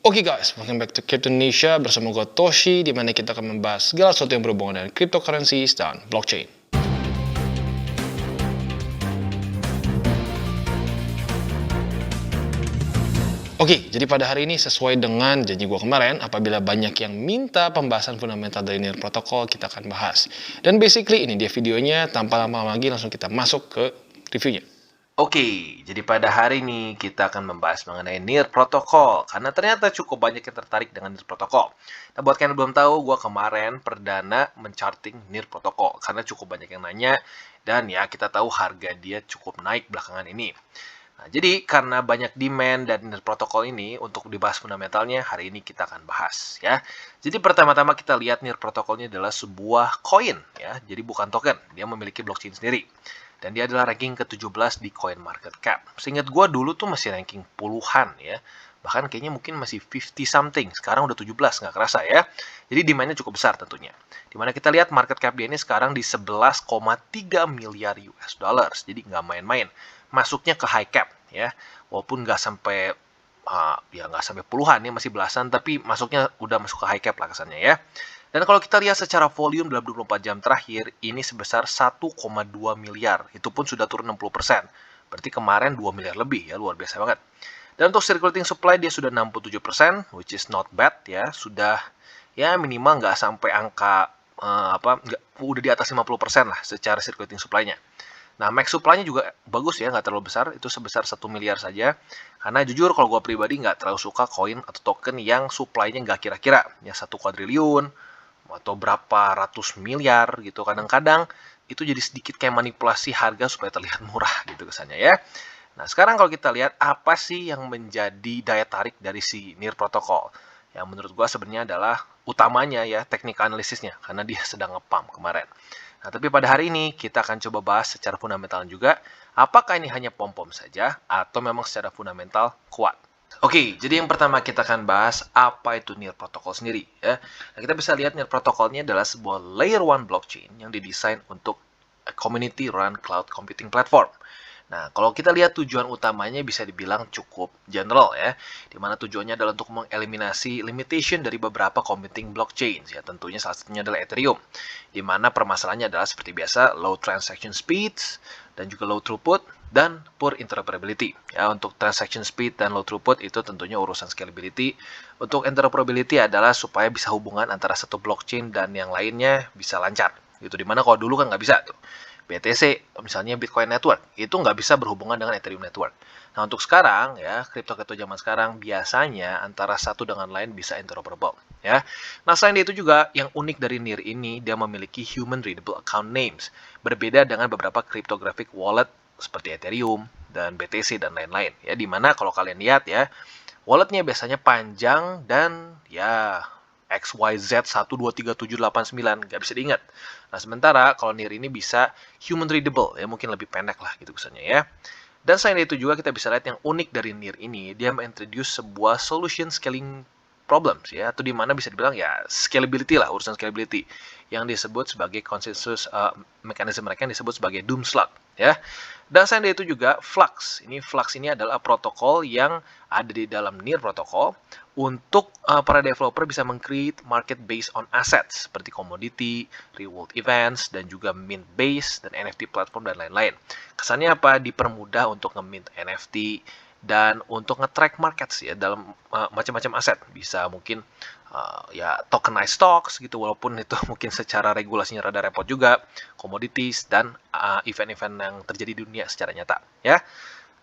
Oke guys, welcome back to Crypto Indonesia bersama gue Toshi, di mana kita akan membahas segala sesuatu yang berhubungan dengan cryptocurrencies dan blockchain. Oke, jadi pada hari ini sesuai dengan janji gue kemarin, apabila banyak yang minta pembahasan fundamental dari NIR Protocol, kita akan bahas. Dan basically ini dia videonya, tanpa lama-lama lagi langsung kita masuk ke reviewnya. Oke, jadi pada hari ini kita akan membahas mengenai NIR Protocol karena ternyata cukup banyak yang tertarik dengan NIR Protocol. Nah, buat kalian yang belum tahu, gue kemarin perdana mencharting NIR Protocol karena cukup banyak yang nanya dan ya kita tahu harga dia cukup naik belakangan ini. Nah, jadi karena banyak demand dan NIR Protocol ini untuk dibahas fundamentalnya, hari ini kita akan bahas ya. Jadi pertama-tama kita lihat NIR Protocolnya adalah sebuah koin ya, jadi bukan token, dia memiliki blockchain sendiri. Dan dia adalah ranking ke-17 di CoinMarketCap. Seingat gue dulu tuh masih ranking puluhan ya. Bahkan kayaknya mungkin masih 50 something. Sekarang udah 17, nggak kerasa ya. Jadi demand-nya cukup besar tentunya. Dimana kita lihat market cap dia ini sekarang di 11,3 miliar US dollars. Jadi nggak main-main. Masuknya ke high cap ya. Walaupun nggak sampai ya nggak sampai puluhan ya, masih belasan, tapi masuknya udah masuk ke high cap lah kesannya ya. Dan kalau kita lihat secara volume dalam 24 jam terakhir, ini sebesar 1,2 miliar. Itu pun sudah turun 60%. Berarti kemarin 2 miliar lebih ya, luar biasa banget. Dan untuk circulating supply dia sudah 67%, which is not bad ya. Sudah ya minimal nggak sampai angka udah di atas 50% lah secara circulating supply-nya. Nah, max supply-nya juga bagus ya, nggak terlalu besar, itu sebesar 1 miliar saja. Karena jujur kalau gue pribadi nggak terlalu suka koin atau token yang supply-nya nggak kira-kira, ya 1 kuadriliun, atau berapa ratus miliar gitu. Kadang-kadang itu jadi sedikit kayak manipulasi harga supaya terlihat murah gitu kesannya ya. Nah, sekarang kalau kita lihat apa sih yang menjadi daya tarik dari si NIR Protocol? Yang menurut gua sebenarnya adalah utamanya ya teknik analisisnya karena dia sedang nge-pump kemarin. Nah, tapi pada hari ini kita akan coba bahas secara fundamental juga, apakah ini hanya pom-pom saja atau memang secara fundamental kuat. Oke, jadi yang pertama kita akan bahas apa itu NIR Protocol sendiri ya. Nah, kita bisa lihat NIR Protocolnya adalah sebuah layer 1 blockchain yang didesain untuk a community run cloud computing platform. Nah, kalau kita lihat tujuan utamanya bisa dibilang cukup general ya, di mana tujuannya adalah untuk mengeliminasi limitation dari beberapa computing blockchain ya, tentunya salah satunya adalah Ethereum, di mana permasalahannya adalah seperti biasa low transaction speeds dan juga low throughput dan poor interoperability. Ya, untuk transaction speed dan low throughput itu tentunya urusan scalability. Untuk interoperability adalah supaya bisa hubungan antara satu blockchain dan yang lainnya bisa lancar. Gitu, dimana kalau dulu kan nggak bisa tuh. BTC, misalnya Bitcoin Network, itu nggak bisa berhubungan dengan Ethereum Network. Nah, untuk sekarang, ya, kripto-kripto zaman sekarang, biasanya antara satu dengan lain bisa interoperable. Ya. Nah, selain itu juga, yang unik dari NIR ini, dia memiliki human readable account names. Berbeda dengan beberapa cryptographic wallet seperti Ethereum dan BTC dan lain-lain. Ya, dimana kalau kalian lihat ya, walletnya biasanya panjang dan ya XYZ 123789 nggak bisa diingat. Nah, sementara kalau NIR ini bisa human readable ya, mungkin lebih pendek lah gitu kesannya ya. Dan selain itu juga kita bisa lihat yang unik dari NIR ini, dia mengintroduce sebuah solution scaling problems ya, atau di mana bisa dibilang ya scalability lah, urusan scalability yang disebut sebagai konsensus mekanisme mereka yang disebut sebagai doom slot ya. Dan selain itu juga Flux. Flux ini adalah protokol yang ada di dalam NIR protokol untuk para developer bisa meng-create market based on assets seperti commodity, reward events, dan juga mint base dan NFT platform dan lain-lain. Kesannya apa? Dipermudah untuk nge-mint NFT dan untuk nge-track markets ya dalam macam-macam aset. Bisa mungkin ya tokenized stocks gitu, walaupun itu mungkin secara regulasinya rada repot juga, commodities dan event-event yang terjadi di dunia secara nyata ya.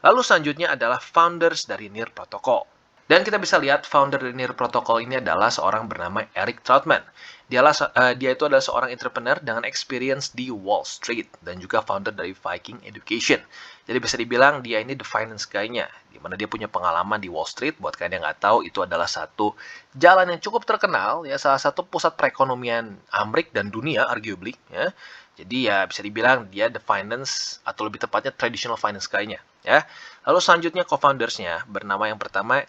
Lalu selanjutnya adalah founders dari NIR Protocol. Dan kita bisa lihat founder dari NIR Protocol ini adalah seorang bernama Eric Troutman. Dia itu adalah seorang entrepreneur dengan experience di Wall Street dan juga founder dari Viking Education. Jadi bisa dibilang dia ini the finance guy-nya, di mana dia punya pengalaman di Wall Street. Buat kalian yang nggak tahu, itu adalah satu jalan yang cukup terkenal, ya salah satu pusat perekonomian Amerika dan dunia, arguably. Ya. Jadi ya bisa dibilang dia the finance, atau lebih tepatnya traditional finance guy-nya. Ya. Lalu selanjutnya co-foundersnya bernama yang pertama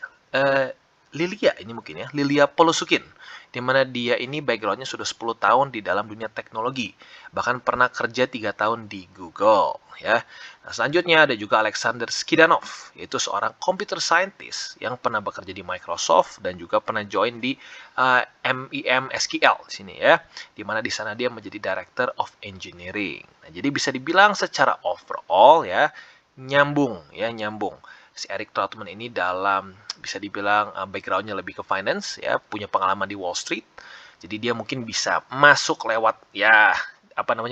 Lilia ini mungkin ya, Lilia Polosukin, di mana dia ini backgroundnya sudah 10 tahun di dalam dunia teknologi, bahkan pernah kerja 3 tahun di Google ya. Nah, selanjutnya ada juga Alexander Skidanov, yaitu seorang computer scientist yang pernah bekerja di Microsoft dan juga pernah join di MIM SQL di sini ya, di mana di sana dia menjadi Director of Engineering. Nah, jadi bisa dibilang secara overall ya nyambung. Si Eric Troutman ini dalam bisa dibilang backgroundnya lebih ke finance ya, punya pengalaman di Wall Street. Jadi dia mungkin bisa masuk lewat ya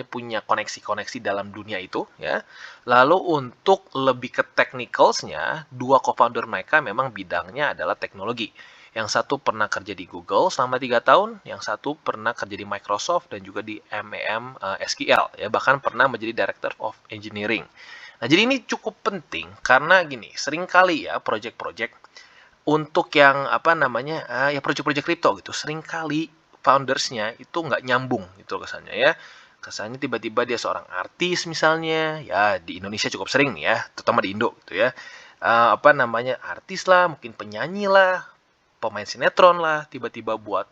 punya koneksi-koneksi dalam dunia itu ya. Lalu untuk lebih ke technicals-nya, dua co-founder mereka memang bidangnya adalah teknologi. Yang satu pernah kerja di Google selama 3 tahun, yang satu pernah kerja di Microsoft dan juga di MEM SQL ya, bahkan pernah menjadi Director of Engineering. Nah, jadi ini cukup penting karena gini, sering kali ya project-project untuk yang ya project-project kripto gitu, sering kali foundersnya itu nggak nyambung gitu kesannya ya. Kesannya tiba-tiba dia seorang artis misalnya, ya di Indonesia cukup sering nih ya, terutama di Indo gitu ya. Artis lah, mungkin penyanyi lah, pemain sinetron lah, tiba-tiba buat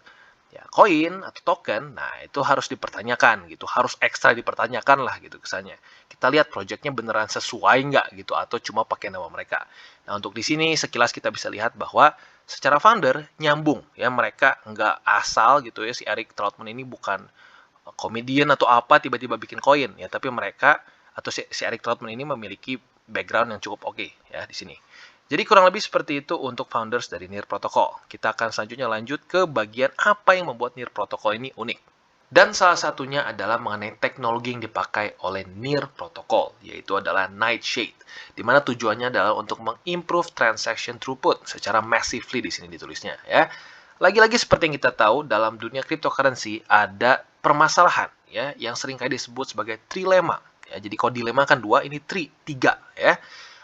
ya koin atau token, nah itu harus dipertanyakan gitu, harus ekstra dipertanyakan lah gitu kesannya. Kita lihat projectnya beneran sesuai nggak gitu atau cuma pakai nama mereka. Nah untuk di sini sekilas kita bisa lihat bahwa secara founder nyambung ya, mereka nggak asal gitu ya, si Eric Troutman ini bukan komedian atau apa tiba-tiba bikin koin ya, tapi mereka atau si Eric Troutman ini memiliki background yang cukup oke ya di sini. Jadi kurang lebih seperti itu untuk founders dari NIR Protocol. Kita akan selanjutnya lanjut ke bagian apa yang membuat NIR Protocol ini unik. Dan salah satunya adalah mengenai teknologi yang dipakai oleh NIR Protocol, yaitu adalah Nightshade, di mana tujuannya adalah untuk mengimprove transaction throughput secara massively di sini ditulisnya ya. Lagi-lagi seperti yang kita tahu dalam dunia cryptocurrency ada permasalahan ya yang seringkali disebut sebagai trilemma. Ya, jadi kalau dilema kan dua, ini tiga ya.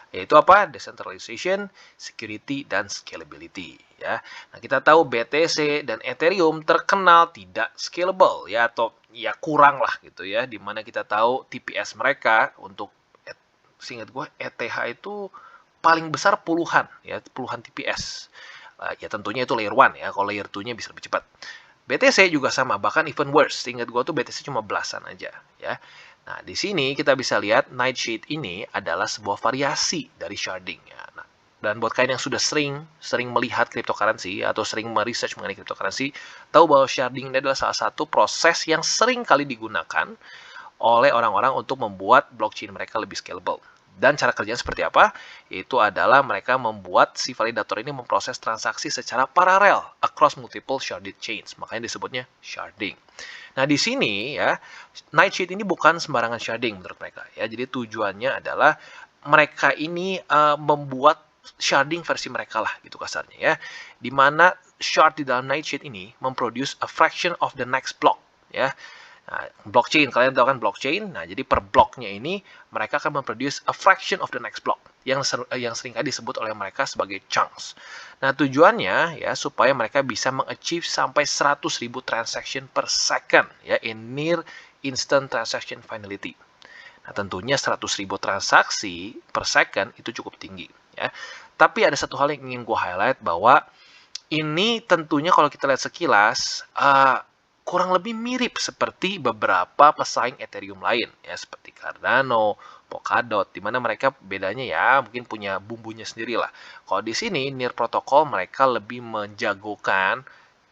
Yaitu apa? Decentralization, security, dan scalability. Ya. Nah, kita tahu BTC dan Ethereum terkenal tidak scalable ya, atau ya kurang lah gitu ya, dimana kita tahu TPS mereka untuk seingat gue ETH itu paling besar puluhan TPS. Ya tentunya itu layer 1 ya, kalau layer 2-nya bisa lebih cepat. BTC juga sama, bahkan even worse. Seingat gue tuh BTC cuma belasan aja ya. Nah, di sini kita bisa lihat Nightshade ini adalah sebuah variasi dari sharding ya. Nah, dan buat kalian yang sudah sering melihat cryptocurrency atau sering meresearch mengenai cryptocurrency, tahu bahwa sharding ini adalah salah satu proses yang sering kali digunakan oleh orang-orang untuk membuat blockchain mereka lebih scalable. Dan cara kerjanya seperti apa? Yaitu adalah mereka membuat si validator ini memproses transaksi secara paralel across multiple sharded chains. Makanya disebutnya sharding. Nah, di sini ya, Nightshade ini bukan sembarangan sharding menurut mereka ya. Jadi tujuannya adalah mereka ini membuat sharding versi mereka lah gitu kasarnya ya. Di mana shard di dalam Nightshade ini memproduce a fraction of the next block ya. Nah, blockchain, kalian tahu kan blockchain. Nah, jadi per bloknya ini mereka akan memproduce a fraction of the next block yang seringkali disebut oleh mereka sebagai chunks. Nah, tujuannya ya supaya mereka bisa mengachieve sampai 100.000 transaction per second ya, in near instant transaction finality. Nah, tentunya 100.000 transaksi per second itu cukup tinggi ya. Tapi ada satu hal yang ingin gue highlight, bahwa ini tentunya kalau kita lihat sekilas kurang lebih mirip seperti beberapa pesaing Ethereum lain ya, seperti Cardano, Polkadot, di mana mereka bedanya ya mungkin punya bumbunya sendiri lah. Kalau di sini NIR Protocol mereka lebih menjagokan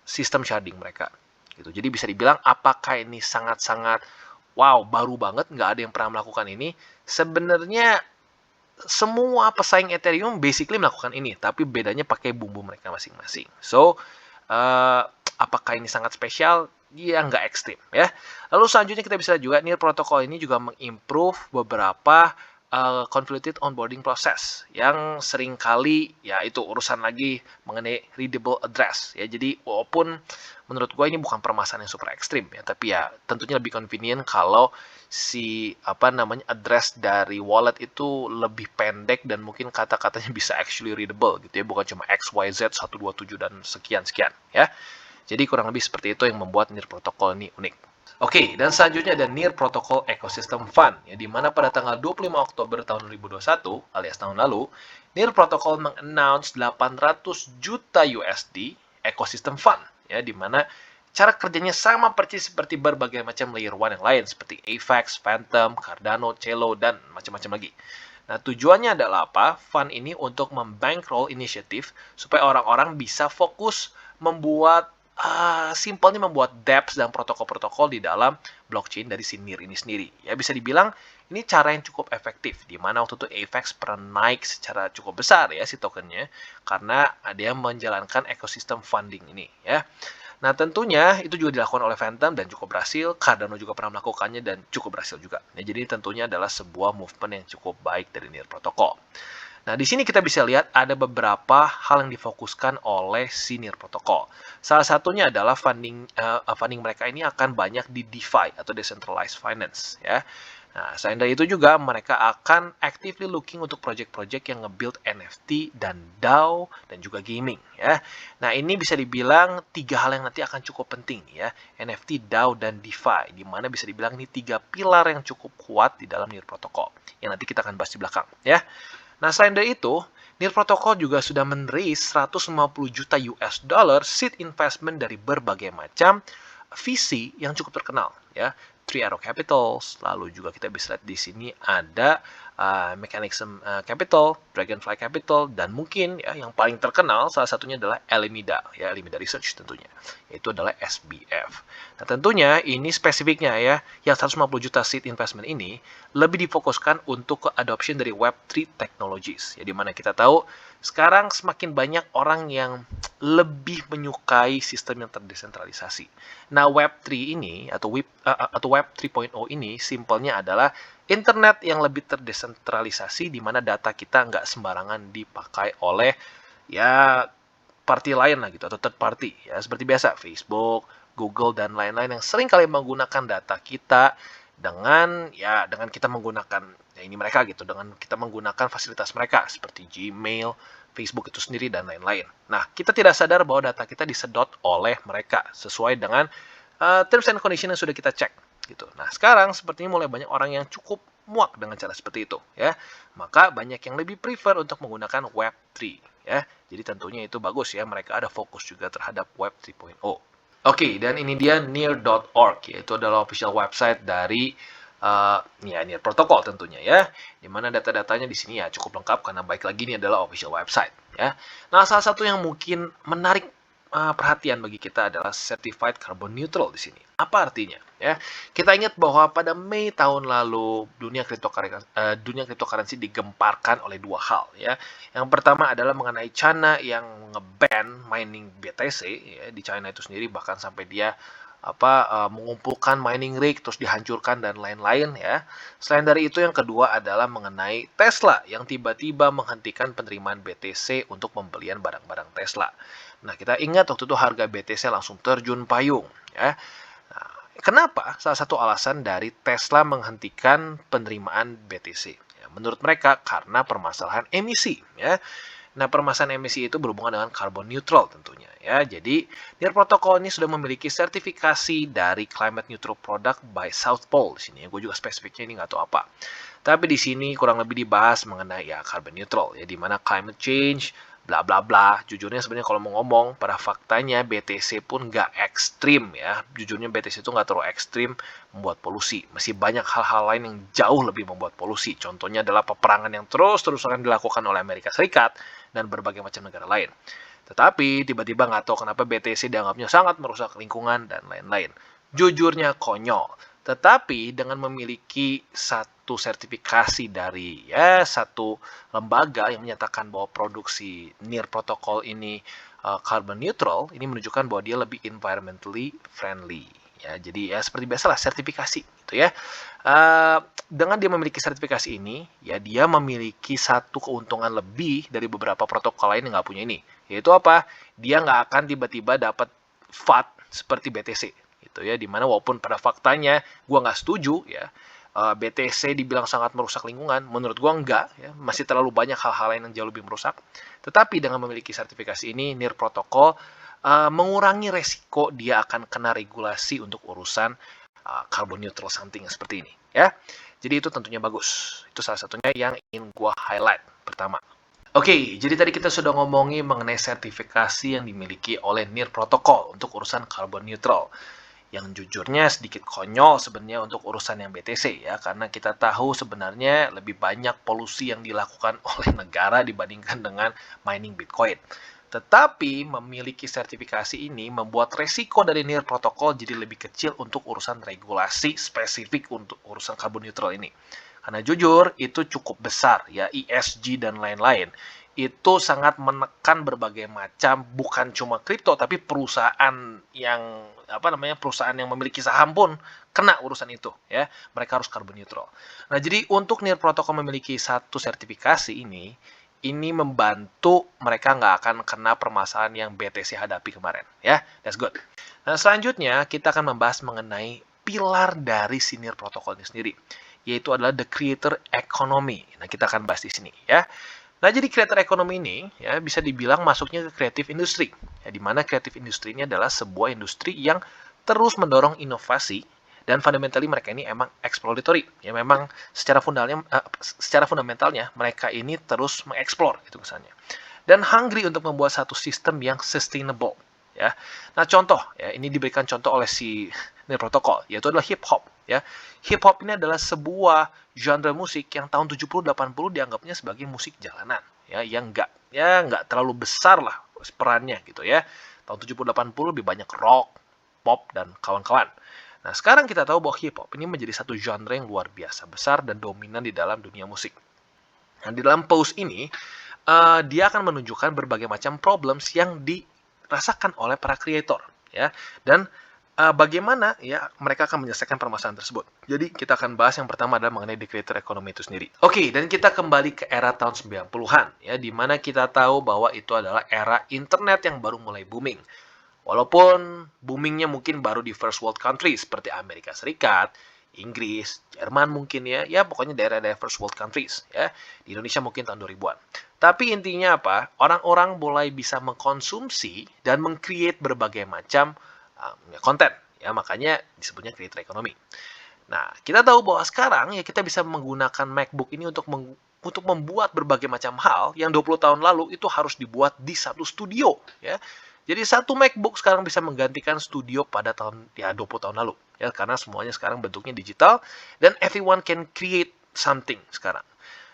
sistem sharding mereka gitu. Jadi bisa dibilang apakah ini sangat-sangat wow, baru banget, nggak ada yang pernah melakukan ini? Sebenarnya semua pesaing Ethereum basically melakukan ini, tapi bedanya pakai bumbu mereka masing-masing. So, apakah ini sangat spesial? Ya, nggak ekstrim ya. Lalu selanjutnya kita bisa juga NIR Protocol ini juga mengimprove beberapa convoluted onboarding process yang seringkali ya itu urusan lagi mengenai readable address ya. Jadi walaupun menurut gue ini bukan permasalahan yang super ekstrim ya, tapi ya tentunya lebih convenient kalau si address dari wallet itu lebih pendek dan mungkin kata-katanya bisa actually readable gitu ya, bukan cuma XYZ 127 dan sekian-sekian ya. Jadi kurang lebih seperti itu yang membuat NIR Protocol ini unik. Oke, dan selanjutnya ada Near Protocol Ecosystem Fund, ya, di mana pada tanggal 25 Oktober tahun 2021, alias tahun lalu, Near Protocol meng-announce 800 juta USD Ecosystem Fund, ya, di mana cara kerjanya sama persis seperti berbagai macam layer 1 yang lain, seperti AVAX, Phantom, Cardano, Celo, dan macam-macam lagi. Nah, tujuannya adalah apa? Fund ini untuk membankroll inisiatif supaya orang-orang bisa fokus membuat simpelnya membuat dApps dan protokol-protokol di dalam blockchain dari si NIR ini sendiri. Ya, bisa dibilang ini cara yang cukup efektif, di mana waktu itu AVAX pernah naik secara cukup besar ya si tokennya, karena ada yang menjalankan ekosistem funding ini ya. Nah, tentunya itu juga dilakukan oleh Phantom dan cukup berhasil. Cardano juga pernah melakukannya dan cukup berhasil juga. Nah, jadi tentunya adalah sebuah movement yang cukup baik dari NIR Protocol. Nah, di sini kita bisa lihat ada beberapa hal yang difokuskan oleh si NIR Protocol. Salah satunya adalah funding mereka ini akan banyak di DeFi atau Decentralized Finance ya. Nah, selain dari itu juga mereka akan actively looking untuk project-project yang nge-build NFT dan DAO dan juga gaming ya. Nah, ini bisa dibilang tiga hal yang nanti akan cukup penting ya. NFT, DAO, dan DeFi, di mana bisa dibilang ini tiga pilar yang cukup kuat di dalam NIR Protocol yang nanti kita akan bahas di belakang ya. Nah, selain dari itu, NIR Protocol juga sudah men-raise 150 juta US dollar seed investment dari berbagai macam VC yang cukup terkenal ya. Three Arrow Capitals, lalu juga kita bisa lihat di sini ada Mechanism Capital, Dragonfly Capital, dan mungkin ya yang paling terkenal salah satunya adalah Alameda, ya Alameda Research tentunya, yaitu adalah SBF. Nah, tentunya ini spesifiknya ya, yang 150 juta seed investment ini lebih difokuskan untuk ke adoption dari Web3 technologies, ya dimana kita tahu sekarang semakin banyak orang yang lebih menyukai sistem yang terdesentralisasi. Nah, Web3 ini atau Web 3.0 ini simpelnya adalah internet yang lebih terdesentralisasi di mana data kita nggak sembarangan dipakai oleh ya party lain lah gitu atau third party ya seperti biasa Facebook, Google dan lain-lain yang sering kali menggunakan data kita dengan kita menggunakan ya ini mereka gitu dengan kita menggunakan fasilitas mereka seperti Gmail, Facebook itu sendiri dan lain-lain. Nah, kita tidak sadar bahwa data kita disedot oleh mereka sesuai dengan terms and condition yang sudah kita cek gitu. Nah, sekarang sepertinya mulai banyak orang yang cukup muak dengan cara seperti itu ya. Maka banyak yang lebih prefer untuk menggunakan Web3 ya. Jadi tentunya itu bagus ya, mereka ada fokus juga terhadap Web 3.0. Oke, dan ini dia near.org, yaitu adalah official website dari Near Protocol tentunya ya. Dimana data-datanya di sini ya cukup lengkap karena baik lagi ini adalah official website ya. Nah, salah satu yang mungkin menarik perhatian bagi kita adalah certified carbon neutral di sini. Apa artinya? Ya, kita ingat bahwa pada Mei tahun lalu dunia cryptocurrency digemparkan oleh dua hal ya. Yang pertama adalah mengenai China yang nge-ban mining BTC ya, di China itu sendiri bahkan sampai dia mengumpulkan mining rig terus dihancurkan dan lain-lain ya. Selain dari itu yang kedua adalah mengenai Tesla yang tiba-tiba menghentikan penerimaan BTC untuk pembelian barang-barang Tesla. Nah, kita ingat waktu itu harga BTC langsung terjun payung ya. Nah, kenapa? Salah satu alasan dari Tesla menghentikan penerimaan BTC. Ya, menurut mereka karena permasalahan emisi ya. Nah, permasalahan emisi itu berhubungan dengan carbon neutral tentunya ya. Jadi, Near Protocol ini sudah memiliki sertifikasi dari Climate Neutral Product by South Pole di sini. Gue juga spesifiknya ini nggak tahu apa. Tapi di sini kurang lebih dibahas mengenai ya carbon neutral ya, di mana climate change bla bla bla. Jujurnya sebenarnya kalau mau ngomong pada faktanya BTC pun nggak ekstrim ya. Jujurnya BTC itu nggak terlalu ekstrim membuat polusi. Masih banyak hal-hal lain yang jauh lebih membuat polusi. Contohnya adalah peperangan yang terus-terusan dilakukan oleh Amerika Serikat dan berbagai macam negara lain. Tetapi tiba-tiba nggak tahu kenapa BTC dianggapnya sangat merusak lingkungan dan lain-lain. Jujurnya konyol. Tetapi dengan memiliki satu sertifikasi dari ya satu lembaga yang menyatakan bahwa produksi Near Protocol ini carbon neutral, ini menunjukkan bahwa dia lebih environmentally friendly. Ya, jadi ya seperti biasalah sertifikasi gitu ya. Dengan dia memiliki sertifikasi ini, ya dia memiliki satu keuntungan lebih dari beberapa protokol lain yang nggak punya ini. Yaitu apa? Dia nggak akan tiba-tiba dapat FAT seperti BTC gitu ya, dimana walaupun pada faktanya gue nggak setuju ya BTC dibilang sangat merusak lingkungan, menurut gue enggak ya, masih terlalu banyak hal-hal lain yang jauh lebih merusak. Tetapi dengan memiliki sertifikasi ini Near Protocol mengurangi resiko dia akan kena regulasi untuk urusan carbon neutral something seperti ini ya. Jadi itu tentunya bagus. Itu salah satunya yang ingin gua highlight pertama. Oke, jadi tadi kita sudah ngomongin mengenai sertifikasi yang dimiliki oleh NIR Protocol untuk urusan carbon neutral. Yang jujurnya sedikit konyol sebenarnya untuk urusan yang BTC ya, karena kita tahu sebenarnya lebih banyak polusi yang dilakukan oleh negara dibandingkan dengan mining Bitcoin. Tetapi memiliki sertifikasi ini membuat resiko dari NIR Protocol jadi lebih kecil untuk urusan regulasi spesifik untuk urusan carbon neutral ini. Karena jujur, itu cukup besar ya, ESG dan lain-lain. Itu sangat menekan berbagai macam, bukan cuma kripto, tapi perusahaan yang perusahaan yang memiliki saham pun kena urusan itu ya. Mereka harus carbon neutral. Nah, jadi untuk NIR Protocol memiliki satu sertifikasi ini membantu mereka nggak akan kena permasalahan yang BTC hadapi kemarin ya. That's good. Nah, selanjutnya kita akan membahas mengenai pilar dari si NIR Protocol ini sendiri, yaitu adalah the creator economy. Nah, kita akan bahas di sini ya. Nah, jadi creator economy ini ya bisa dibilang masuknya ke creative industry. Ya, di mana creative industry ini adalah sebuah industri yang terus mendorong inovasi dan fundamentally mereka ini emang exploratory. Ya, memang secara fundamentalnya mereka ini terus mengeksplor gitu kesannya. Dan hungry untuk membuat satu sistem yang sustainable. Ya. Nah, contoh ya, ini diberikan contoh oleh si NIR Protocol, yaitu adalah hip hop ya. Hip hop ini adalah sebuah genre musik yang tahun 70-80 dianggapnya sebagai musik jalanan ya, yang nggak terlalu besar lah perannya gitu ya. Tahun 70-80 lebih banyak rock, pop dan kawan-kawan. Nah, sekarang kita tahu bahwa hip hop ini menjadi satu genre yang luar biasa besar dan dominan di dalam dunia musik. Nah, di dalam post ini dia akan menunjukkan berbagai macam problems yang dirasakan oleh para kreator ya, dan bagaimana ya mereka akan menyelesaikan permasalahan tersebut. Jadi kita akan bahas yang pertama adalah mengenai the creator economy itu sendiri. Oke, dan kita kembali ke era tahun 90-an ya, di mana kita tahu bahwa itu adalah era internet yang baru mulai booming. Walaupun boomingnya mungkin baru di first world country seperti Amerika Serikat, Inggris, Jerman mungkin ya pokoknya daerah-daerah first world countries ya. Di Indonesia mungkin tahun 2000-an. Tapi intinya apa? Orang-orang mulai bisa mengkonsumsi dan meng-create berbagai macam konten ya, makanya disebutnya creator economy. Nah, kita tahu bahwa sekarang ya kita bisa menggunakan MacBook ini untuk membuat berbagai macam hal yang 20 tahun lalu itu harus dibuat di satu studio ya. Jadi satu MacBook sekarang bisa menggantikan studio pada tahun 20 tahun lalu ya, karena semuanya sekarang bentuknya digital dan everyone can create something sekarang.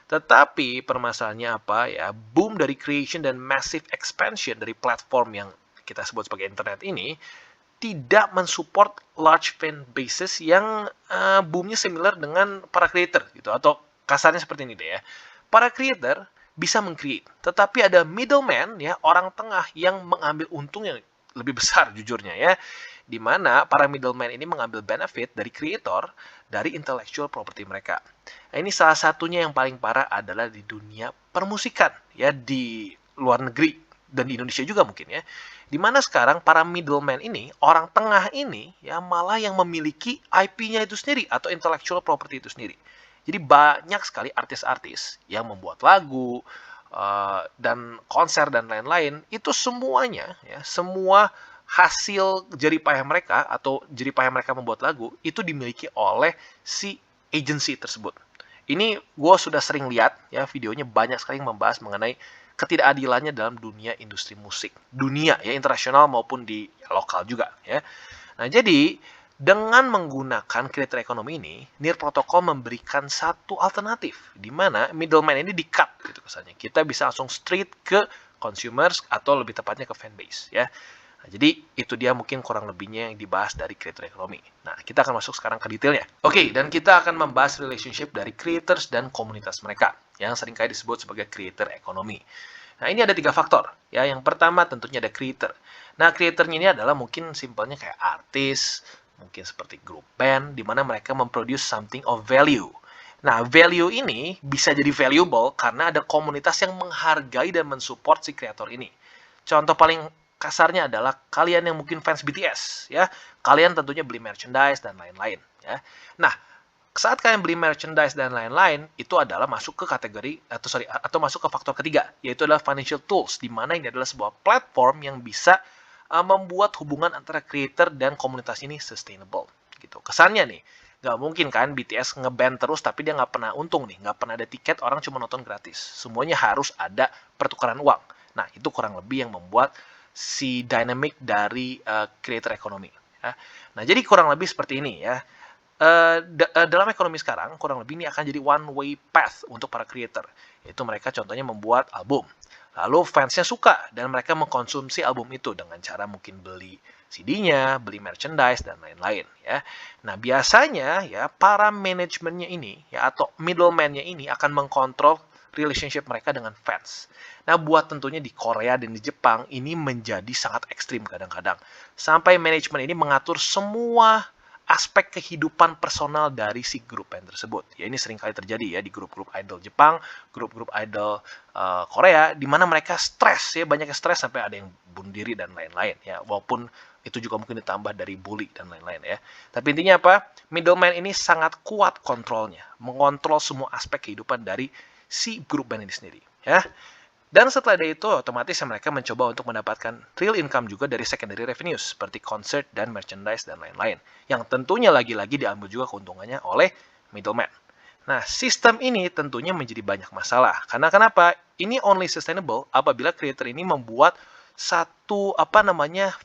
Tetapi permasalahannya apa ya? Boom dari creation dan massive expansion dari platform yang kita sebut sebagai internet ini tidak mensupport large fan bases yang boomnya similar dengan para creator gitu, atau kasarnya seperti ini deh ya. Para creator bisa meng-create, tetapi ada middleman ya, orang tengah yang mengambil untung yang lebih besar jujurnya ya, di mana para middleman ini mengambil benefit dari creator dari intellectual property mereka. Nah, ini salah satunya yang paling parah adalah di dunia permusikan ya, di luar negeri dan di Indonesia juga mungkin ya, di mana sekarang para middleman ini, orang tengah ini ya, malah yang memiliki IP-nya itu sendiri atau intellectual property itu sendiri. Jadi banyak sekali artis-artis yang membuat lagu dan konser dan lain-lain, itu semuanya ya, semua hasil jeripayah mereka atau jeripayah mereka membuat lagu itu dimiliki oleh si agency tersebut. Ini gue sudah sering lihat ya, videonya banyak sekali yang membahas mengenai ketidakadilannya dalam dunia industri musik dunia ya, internasional maupun di lokal juga ya. Nah, jadi dengan menggunakan creator economy ini, NIR Protocol memberikan satu alternatif di mana middleman ini di-cut gitu kesannya. Kita bisa langsung straight ke consumers atau lebih tepatnya ke fanbase ya. Nah, jadi itu dia mungkin kurang lebihnya yang dibahas dari creator economy. Nah, kita akan masuk sekarang ke detailnya. Oke, dan kita akan membahas relationship dari creators dan komunitas mereka yang seringkali disebut sebagai creator economy. Nah, ini ada 3 faktor. Ya, yang pertama tentunya ada creator. Nah, creatornya ini adalah mungkin simpelnya kayak artis, mungkin seperti grup band, di mana mereka memproduce something of value. Nah, value ini bisa jadi valuable karena ada komunitas yang menghargai dan mensupport si kreator ini. Contoh paling kasarnya adalah kalian yang mungkin fans BTS, ya. Kalian tentunya beli merchandise dan lain-lain, ya. Nah, saat kalian beli merchandise dan lain-lain, itu adalah masuk ke kategori atau masuk ke faktor ketiga, yaitu adalah financial tools, di mana ini adalah sebuah platform yang bisa membuat hubungan antara creator dan komunitas ini sustainable gitu. gitu. Kesannya nih, nggak mungkin kan BTS ngeband terus tapi dia nggak pernah untung nih, nggak pernah ada tiket, orang cuma nonton gratis. Semuanya harus ada pertukaran uang. Nah, itu kurang lebih yang membuat si dynamic dari creator ekonomi. Ya. Nah, jadi kurang lebih seperti ini ya. Dalam ekonomi sekarang, kurang lebih ini akan jadi one way path untuk para creator. Yaitu mereka contohnya membuat album. Lalu fansnya suka dan mereka mengkonsumsi album itu dengan cara mungkin beli CD-nya, beli merchandise dan lain-lain ya. Nah, biasanya ya para manajemennya ini ya atau middleman-nya ini akan mengkontrol relationship mereka dengan fans. Nah, buat tentunya di Korea dan di Jepang ini menjadi sangat ekstrim kadang-kadang. Sampai manajemen ini mengatur semua aspek kehidupan personal dari si grup band tersebut. Ya, ini sering kali terjadi ya di grup-grup idol Jepang, grup-grup idol Korea, di mana mereka stres ya, banyak stres sampai ada yang bunuh diri dan lain-lain ya. Walaupun itu juga mungkin ditambah dari bully dan lain-lain ya. Tapi intinya apa? Middleman ini sangat kuat kontrolnya, mengontrol semua aspek kehidupan dari si grup band ini sendiri ya. Dan setelah itu otomatis mereka mencoba untuk mendapatkan real income juga dari secondary revenues seperti concert dan merchandise dan lain-lain. Yang tentunya lagi-lagi diambil juga keuntungannya oleh middleman. Nah, sistem ini tentunya menjadi banyak masalah. Karena kenapa? Ini only sustainable apabila creator ini membuat satu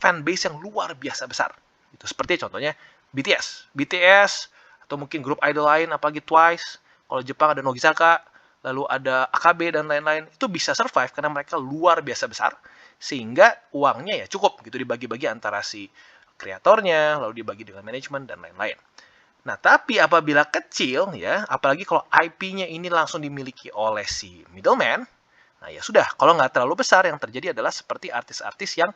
fanbase yang luar biasa besar. Itu seperti contohnya BTS atau mungkin grup idol lain apalagi Twice. Kalau Jepang ada Nogisaka, lalu ada AKB dan lain-lain, itu bisa survive karena mereka luar biasa besar, sehingga uangnya ya cukup gitu dibagi-bagi antara si kreatornya, lalu dibagi dengan manajemen dan lain-lain. Nah, tapi apabila kecil ya, apalagi kalau IP-nya ini langsung dimiliki oleh si middleman, nah ya sudah, kalau nggak terlalu besar, yang terjadi adalah seperti artis-artis yang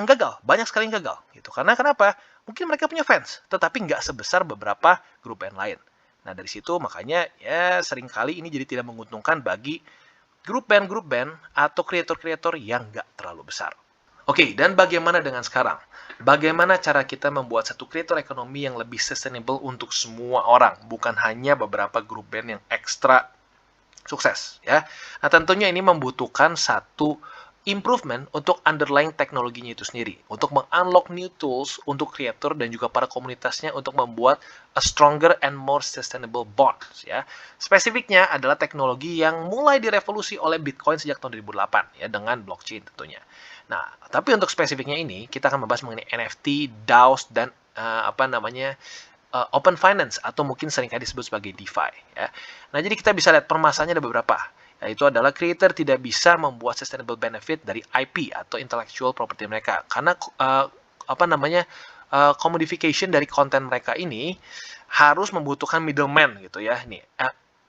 gagal, banyak sekali yang gagal gitu. Karena kenapa? Mungkin mereka punya fans, tetapi nggak sebesar beberapa grup band lain. Nah, dari situ makanya ya seringkali ini jadi tidak menguntungkan bagi grup band atau kreator-kreator yang nggak terlalu besar. Oke, dan bagaimana dengan sekarang? Bagaimana cara kita membuat satu kreator ekonomi yang lebih sustainable untuk semua orang, bukan hanya beberapa grup band yang ekstra sukses ya. Nah, tentunya ini membutuhkan satu improvement untuk underlying teknologinya itu sendiri, untuk meng-unlock new tools untuk kreator dan juga para komunitasnya untuk membuat a stronger and more sustainable bonds ya. Spesifiknya adalah teknologi yang mulai direvolusi oleh Bitcoin sejak tahun 2008 ya dengan blockchain tentunya. Nah, tapi untuk spesifiknya ini kita akan membahas mengenai NFT, DAOs dan open finance atau mungkin seringkali disebut sebagai DeFi ya. Nah, jadi kita bisa lihat permasalahannya ada beberapa. Yaitu adalah creator tidak bisa membuat sustainable benefit dari IP atau intellectual property mereka karena commodification dari konten mereka ini harus membutuhkan middleman gitu ya. Nih,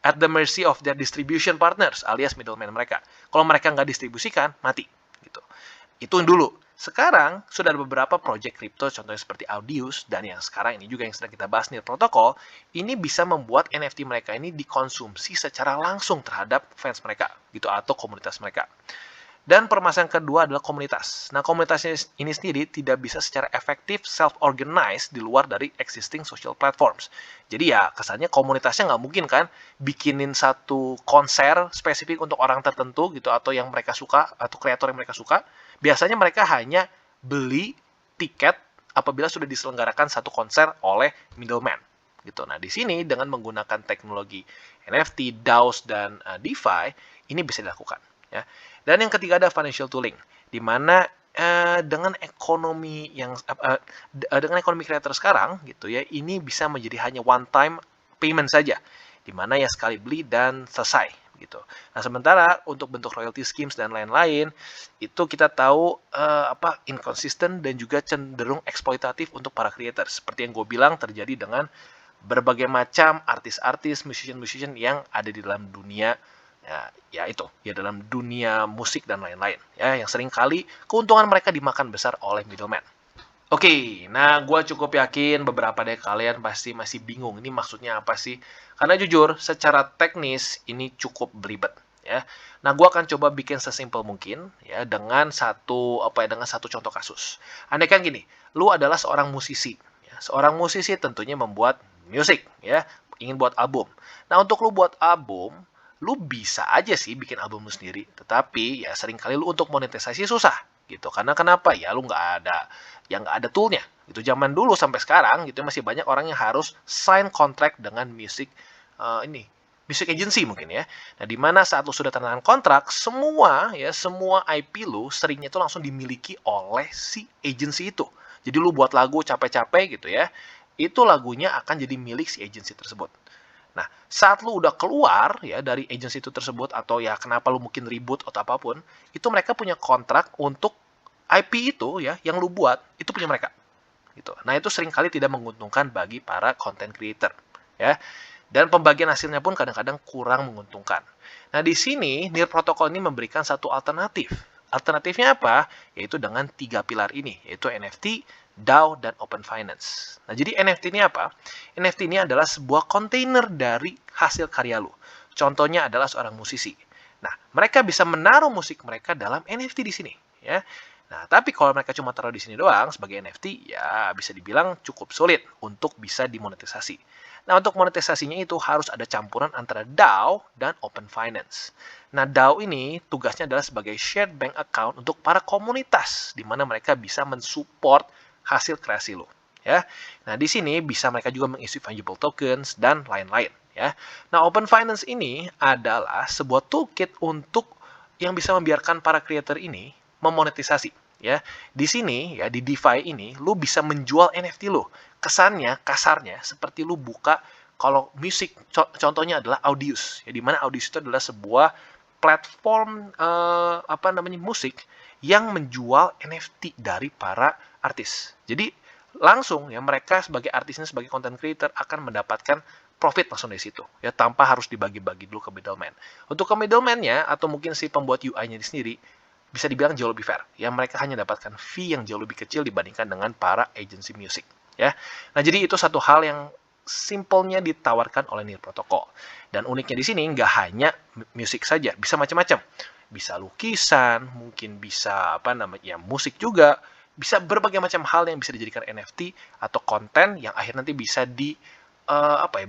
at the mercy of their distribution partners alias middleman mereka. Kalau mereka nggak distribusikan, mati gitu. Itu dulu. Sekarang sudah ada beberapa project crypto contohnya seperti Audius dan yang sekarang ini juga yang sedang kita bahas nih protokol ini bisa membuat NFT mereka ini dikonsumsi secara langsung terhadap fans mereka gitu atau komunitas mereka. Dan permasalahan kedua adalah komunitas. Nah, komunitasnya ini sendiri tidak bisa secara efektif self-organize di luar dari existing social platforms. Jadi ya, kesannya komunitasnya nggak mungkin kan bikinin satu konser spesifik untuk orang tertentu gitu atau yang mereka suka atau kreator yang mereka suka. Biasanya mereka hanya beli tiket apabila sudah diselenggarakan satu konser oleh middleman gitu. Nah, di sini dengan menggunakan teknologi NFT, DAOs dan DeFi ini bisa dilakukan ya. Dan yang ketiga ada financial tooling di mana dengan ekonomi kreator sekarang gitu ya, ini bisa menjadi hanya one time payment saja di mana ya sekali beli dan selesai gitu. Nah, sementara untuk bentuk royalty schemes dan lain-lain itu kita tahu inconsistent dan juga cenderung eksploitatif untuk para creator. Seperti yang gue bilang terjadi dengan berbagai macam artis-artis, musician-musician yang ada di dalam dunia dalam dunia musik dan lain-lain ya, yang sering kali keuntungan mereka dimakan besar oleh middleman. Oke, nah gue cukup yakin beberapa dari kalian pasti masih bingung ini maksudnya apa sih? Karena jujur, secara teknis ini cukup belibet ya. Nah, gue akan coba bikin sesimpel mungkin ya dengan satu contoh kasus. Andai kan gini, lu adalah seorang musisi. Ya. Seorang musisi tentunya membuat musik ya, ingin buat album. Nah, untuk lu buat album, lu bisa aja sih bikin album lu sendiri, tetapi ya seringkali lu untuk monetisasi susah gitu. Karena kenapa? Ya lu nggak ada toolnya. Itu zaman dulu sampai sekarang gitu masih banyak orang yang harus sign kontrak dengan music agency mungkin ya. Nah, di mana saat lu sudah tanda tangan kontrak, semua IP lu seringnya itu langsung dimiliki oleh si agency itu. Jadi lu buat lagu capek-capek gitu ya, itu lagunya akan jadi milik si agency tersebut. Nah, saat lu udah keluar ya dari agency itu tersebut atau ya kenapa lu mungkin ribut atau apapun, itu mereka punya kontrak untuk IP itu ya yang lu buat itu punya mereka gitu. Nah, itu seringkali tidak menguntungkan bagi para content creator ya. Dan pembagian hasilnya pun kadang-kadang kurang menguntungkan. Nah, di sini NIR Protocol ini memberikan satu alternatif. Alternatifnya apa? Yaitu dengan 3 pilar ini, yaitu NFT, DAO, dan Open Finance. Nah, jadi NFT ini apa? NFT ini adalah sebuah kontainer dari hasil karya lu. Contohnya adalah seorang musisi. Nah, mereka bisa menaruh musik mereka dalam NFT di sini, ya. Nah, tapi kalau mereka cuma taruh di sini doang sebagai NFT, ya bisa dibilang cukup sulit untuk bisa dimonetisasi. Nah, untuk monetisasinya itu harus ada campuran antara DAO dan Open Finance. Nah, DAO ini tugasnya adalah sebagai shared bank account untuk para komunitas, di mana mereka bisa mensupport hasil kreasi lo. Ya. Nah, di sini bisa mereka juga mengisi fungible tokens dan lain-lain. Ya. Nah, Open Finance ini adalah sebuah toolkit untuk yang bisa membiarkan para creator ini memonetisasi. Ya, di sini ya di DeFi ini lu bisa menjual NFT lo. Kesannya kasarnya seperti lu buka kalau musik contohnya adalah Audius ya, di mana Audius itu adalah sebuah platform musik yang menjual NFT dari para artis. Jadi langsung ya mereka sebagai artisnya sebagai content creator akan mendapatkan profit langsung dari situ ya tanpa harus dibagi-bagi dulu ke middleman. Untuk ke middleman-nya atau mungkin si pembuat UI-nya sendiri bisa dibilang jauh lebih fair. Ya, mereka hanya dapatkan fee yang jauh lebih kecil dibandingkan dengan para agency music. Ya, nah jadi itu satu hal yang simpelnya ditawarkan oleh NIR Protocol. Dan uniknya di sini nggak hanya musik saja, bisa macam-macam. Bisa lukisan, mungkin bisa musik juga, bisa berbagai macam hal yang bisa dijadikan NFT atau konten yang akhirnya nanti bisa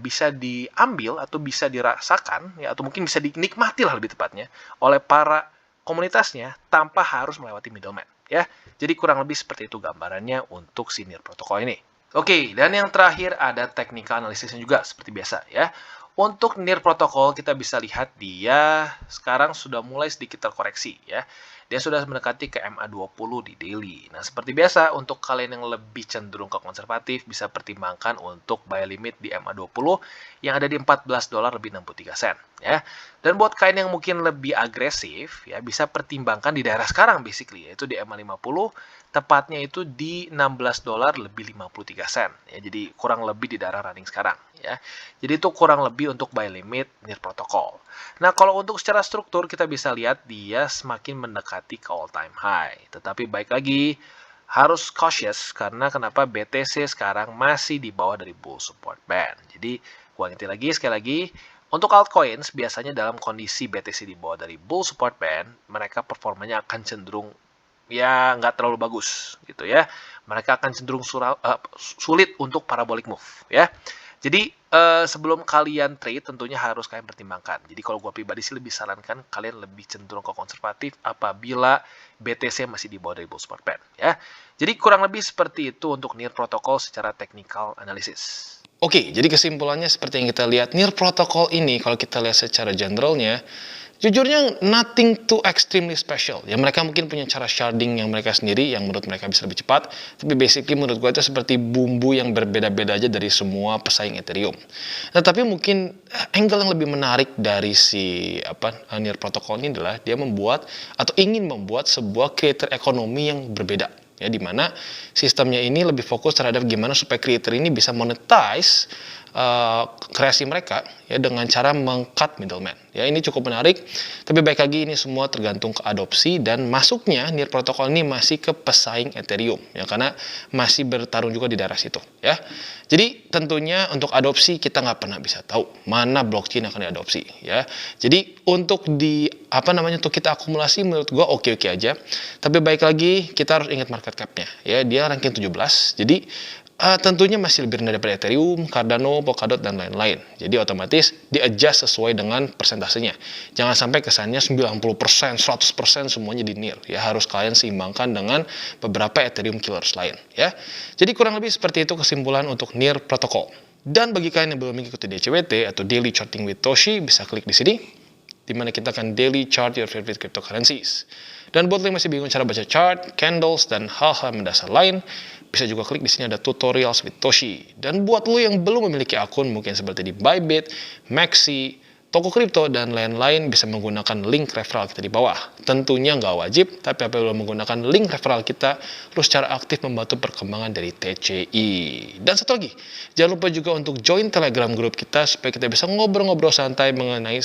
bisa diambil atau bisa dirasakan ya atau mungkin bisa dinikmati lah lebih tepatnya oleh para komunitasnya tanpa harus melewati middleman ya. Jadi kurang lebih seperti itu gambarannya untuk si NIR Protocol ini. Oke, dan yang terakhir ada technical analysisnya juga seperti biasa ya. Untuk NIR Protocol kita bisa lihat dia sekarang sudah mulai sedikit terkoreksi ya. Dia sudah mendekati ke MA20 di daily. Nah, seperti biasa untuk kalian yang lebih cenderung ke konservatif bisa pertimbangkan untuk buy limit di MA20 yang ada di $14 lebih 63 sen ya. Dan buat kalian yang mungkin lebih agresif ya bisa pertimbangkan di daerah sekarang basically yaitu di MA50 tepatnya itu di $16 lebih 53 sen ya. Jadi kurang lebih di daerah running sekarang ya. Jadi itu kurang lebih untuk buy limit NIR Protocol. Nah, kalau untuk secara struktur kita bisa lihat dia semakin mendekati ke all time high. Tetapi baik lagi harus cautious karena kenapa BTC sekarang masih di bawah dari bull support band. Jadi gua ingetin lagi sekali lagi untuk altcoins biasanya dalam kondisi BTC di bawah dari bull support band mereka performanya akan cenderung ya nggak terlalu bagus gitu ya. Mereka akan cenderung sulit untuk parabolic move ya. Jadi sebelum kalian trade tentunya harus kalian pertimbangkan. Jadi kalau gue pribadi sih lebih sarankan kalian lebih cenderung ke konservatif apabila BTC masih di bawah dari bull support band ya. Jadi kurang lebih seperti itu untuk NIR Protocol secara technical analysis. Oke, jadi kesimpulannya seperti yang kita lihat, NIR Protocol ini kalau kita lihat secara generalnya, jujurnya nothing too extremely special. Ya mereka mungkin punya cara sharding yang mereka sendiri, yang menurut mereka bisa lebih cepat. Tapi basically menurut gue itu seperti bumbu yang berbeda-beda aja dari semua pesaing Ethereum. Nah, tapi mungkin angle yang lebih menarik dari si NIR Protocol ini adalah dia membuat atau ingin membuat sebuah creator ekonomi yang berbeda. Ya, di mana sistemnya ini lebih fokus terhadap gimana supaya creator ini bisa monetize kreasi mereka ya dengan cara meng-cut middleman. Ya, ini cukup menarik, tapi baik lagi ini semua tergantung ke adopsi dan masuknya NIR Protocol ini masih ke pesaing Ethereum ya karena masih bertarung juga di daerah situ ya. Jadi tentunya untuk adopsi kita nggak pernah bisa tahu mana blockchain yang akan diadopsi ya. Jadi untuk untuk kita akumulasi menurut gua oke-oke aja. Tapi baik lagi kita harus ingat market cap-nya ya. Dia ranking 17. Jadi tentunya masih lebih rendah daripada Ethereum, Cardano, Polkadot, dan lain-lain. Jadi otomatis di-adjust sesuai dengan persentasenya. Jangan sampai kesannya 90%, 100% semuanya di NIR. Ya, harus kalian seimbangkan dengan beberapa Ethereum killers lain. Ya, jadi kurang lebih seperti itu kesimpulan untuk NIR Protocol. Dan bagi kalian yang belum mengikuti DCWT atau Daily Charting with Toshi, bisa klik di sini, di mana kita akan daily chart your favorite cryptocurrencies. Dan buat lo yang masih bingung cara baca chart, candles, dan hal-hal mendasar lain, bisa juga klik di sini ada tutorials with Toshi. Dan buat lo yang belum memiliki akun, mungkin seperti di Bybit, Maxi, toko kripto, dan lain-lain, bisa menggunakan link referral kita di bawah. Tentunya nggak wajib, tapi apabila menggunakan link referral kita, lo secara aktif membantu perkembangan dari TCI. Dan satu lagi, jangan lupa juga untuk join Telegram group kita, supaya kita bisa ngobrol-ngobrol santai mengenai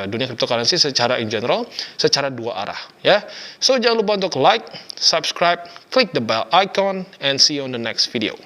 dunia cryptocurrency secara in general, secara dua arah. Ya, so jangan lupa untuk like, subscribe, click the bell icon, and see you on the next video.